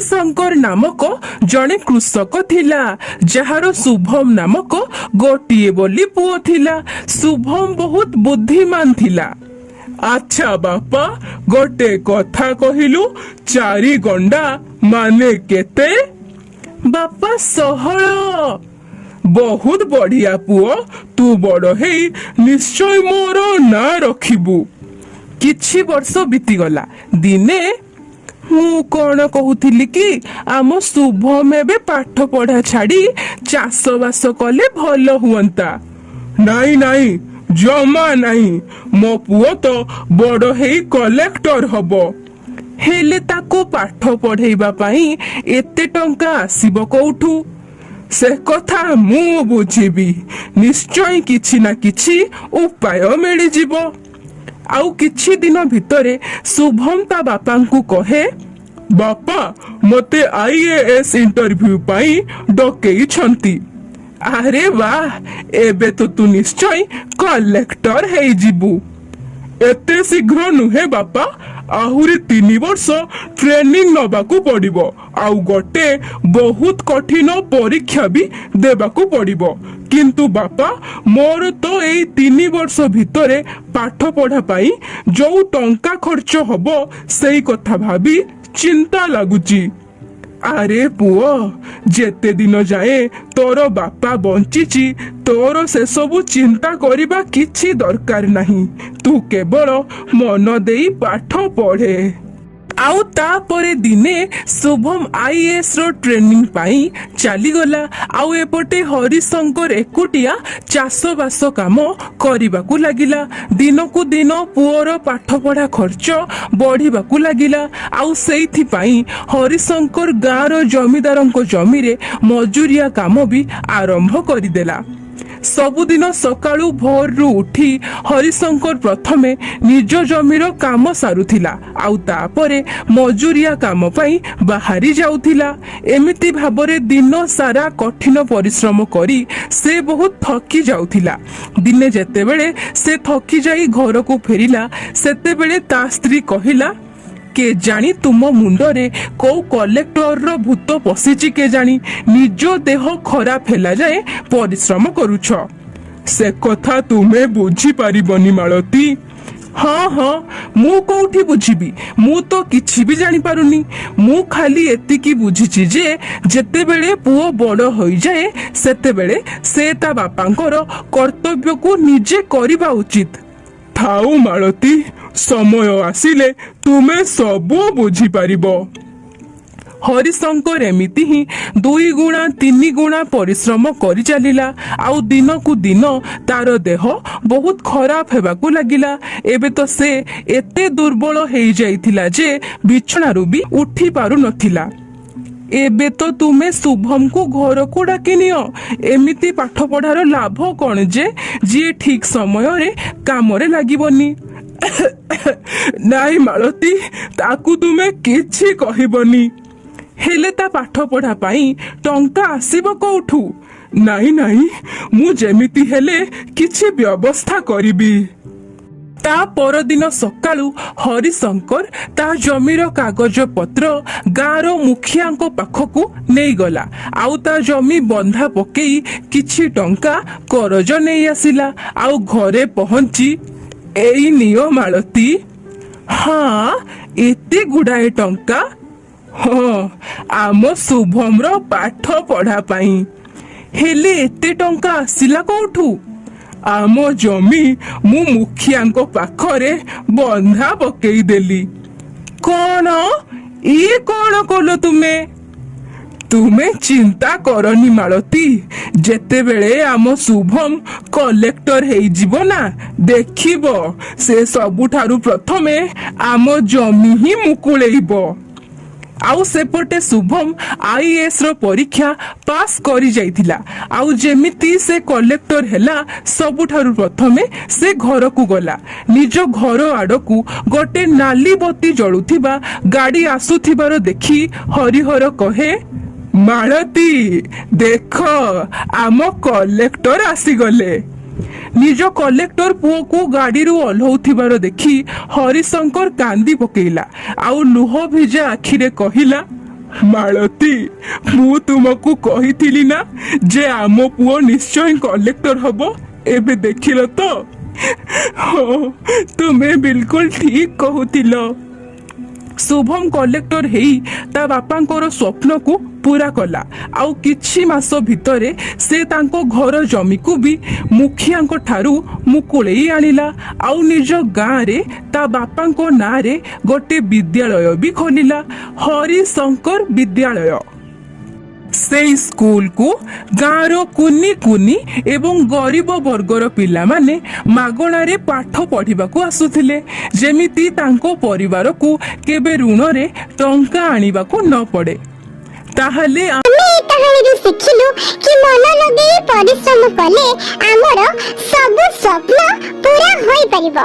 हरिशंकर नामक जड़े कृषक थिला जार शुभम नामक गोटिए बोली पुओ थिला। शुभम बहुत बुद्धिमान थिला। अच्छा बापा गोटे कथा कहिलु 4 गंडा माने केते? बापा 16। बहुत बढ़िया पुओ, तू बड़ हेई निश्चय मोर ना रखिबु। किछि वर्ष बीतीगला। दिने मु कौन कहूथिली कि आम शुभम एबे पाठ पढ़ा छाड़ी चाष बास कले भल हुअंता। नाई नाई जमा नहीं, मो पुओ तो बड़ हेई कलेक्टर हबो। हेले ताको पाठ पढ़ेइबा पई एते टंका आसीबो कोउठु? से कथा मु बुझिबी, निश्चय किछि ना किछि उपाय मिली जिवो। आउ किछि दिन भितरे शुभम ता बापांकु कहे, बापा मते आईएएस इंटरव्यू पाई डकेई छंती। अरे वाह, एबे तो तू निश्चय कलेक्टर हेई जिबु। एते शीघ्र नुहे बापा, आहुरी 3 वर्ष ट्रेनिंग नबाकू पड़िबो। आउ गोटे बहुत कठिन परीक्षा भी देबाकू पड़िबो। किंतु बापा मोर तो एई 3 वर्ष भितरे पाठ पढ़ा पाई जो टंका खर्च हबो सेई कथा भाबी चिंता लागुची। अरे पुओ, जेते दिन जाए तोर बापा बंचिची तोर से सबु चिंता करिबा किछि दरकार नहीं। तू केवल मन देई पाठ पढ़े। आउ तापरे दिने शुभम आईएएस रो ट्रेनिंग पाई चली गला। आउ एपटे हरिशंकर एकुटिया चाष बास काम करिबाकू लागिला। दिनकू दिन पुओर पाठ पढ़ा खर्च बढ़िबाकू लागिला। आउ सेइथि पाई हरिशंकर गाँर जमीदारंको जमीरे मजूरिया काम भी आरंभ करिदेला। सबुदिन सकाळू भोररू उठी हरिशंकर प्रथमे निज जमीर काम सारुथिला। आउ तापरे मजूरिया काम पाई बाहरी जाउथिला। एमिति भाबरे दिन सारा कठिन परिश्रम करी से बहुत थकी जाउथिला। दिने जेतेबेले से थकी जाई घरକୁ फेरिला सेतेबेले ता स्त्री कहिला, के जानी तुम मुंडरे को कलेक्टर रो भूत पशिची के जानी निज देह खराब हेला जाए परिश्रम करूछ। से कथा तुमे बुझी पारिबनी मालती। हाँ हाँ, मु कोठी बुझिबी, मु तो किछि भी जानी पारुनी। मु खाली एतिकी बुझिछि जे जेतेबेले पुओ बड़ होई जाए सेतेबेले से ता बापांकर कर्तव्य को निजे करिबा उचित। थाउ मालती, समय आसिले तुमे सबो बुझी पारिबो। हरिशंकर एमिति ही 2 गुणा 3 गुणा परिश्रम करि चलिला। आउ दिनकू दिन तार देह बहुत खराब हेबाकू लागिला। एबे तो से एते दुर्बल हेई जाइथिला जे बिछणारू भी उठी पारु नथिला। एबे तो तुमे शुभम को घर को डाकी नियो। एमिति पाठ पढ़ार लाभ कौन जे जी ठीक समय रे काम रे लागिबनी। नाई मालती, ताकू तुमे किछि कहिबनी। हेले ता पाठ पढ़ा पाई टंका आसीबो कोउठु? नाई नाई, मु जेमिति हेले किछि व्यवस्था करिबी। ता परदिन सकाळू हरिशंकर ता जमीर कागज पत्र गाँर मुखियाଙ୍କ पाखକୁ ନେଇ गला। आउ ता जमी बंधा पकेई किछि टंका करज नहीं आसिला। आउ घरे पहुंची, एई नियो मालती। हाँ, एते गुडाए टंका? हाँ, आम शुभम रो पाठ पढ़ा पाई। हेले एते टंका आसिला कोउठु? आम जमी मु मुखियाଙ୍କ पाखरे बंधा पकेई देली। कौन ये कौन कलो तुमे? तुमे चिंता करनी मालती, जेतेबेले आम शुभम कलेक्टर हेई जीवो ना, देखिबो से सबुठारु प्रथमे आम जमी ही मुकुलेइबो। आउ सेपटे शुभम आईएएस रो परीक्षा पास करी जाइथिला। आउ जेमिति से कलेक्टर हेला सबुठारु प्रथमे से घर को गला। निज घर आडकू गोटे नाली बत्ती जळुथिबा गाड़ी आसुथिबार देखी हरिहर कहे, मालती देख, आम कलेक्टर आसीगले। निज कलेक्टर पुओ को गाड़ी रू ओल्हौथिबार देखी हरिशंकर कांदी पकेइला। आउ लुह भिजा आखिरे कहिला, ମାଳତୀ, ମୁଁ ତୁମକୁ କହିଥିଲି ନା ଯେ ଆମ ପୁଅ ନିଶ୍ଚୟ କଲେକ୍ଟର ହବ। ଏବେ ଦେଖିଲ ତ? ହଁ, ତୁମେ ବିଲକୁଲ ଠିକ କହୁଥିଲ। ଶୁଭମ କଲେକ୍ଟର ହେଇ ତା ବାପାଙ୍କର ସ୍ୱପ୍ନକୁ ପୂରା କଲା। ଆଉ କିଛି ମାସ ଭିତରେ ସେ ତାଙ୍କ ଘର ଜମିକୁ ବି ମୁଖିଆଙ୍କ ଠାରୁ ମୁକୁଳେଇ ଆଣିଲା। ଆଉ ନିଜ ଗାଁରେ ତା ବାପାଙ୍କ ନାଁରେ ଗୋଟେ ବିଦ୍ୟାଳୟ ବି ଖୋଲିଲା, ହରିଶଙ୍କର ବିଦ୍ୟାଳୟ। ସେଇ ସ୍କୁଲକୁ ଗାଁର କୁନି କୁନି ଏବଂ ଗରିବ ବର୍ଗର ପିଲାମାନେ ମାଗଣାରେ ପାଠ ପଢିବାକୁ ଆସୁଥିଲେ, ଯେମିତି ତାଙ୍କ ପରିବାରକୁ କେବେ ଋଣରେ ଟଙ୍କା ଆଣିବାକୁ ନ ପଡେ। ତାହେଲେ ଆମେ ଏ କାହାଣୀରୁ ଶିଖିଲୁ କି ମନ ଲଗେଇ ପରିଶ୍ରମ କଲେ ଆମର ସବୁ ସ୍ୱପ୍ନ ପୂରା ହୋଇପାରିବ।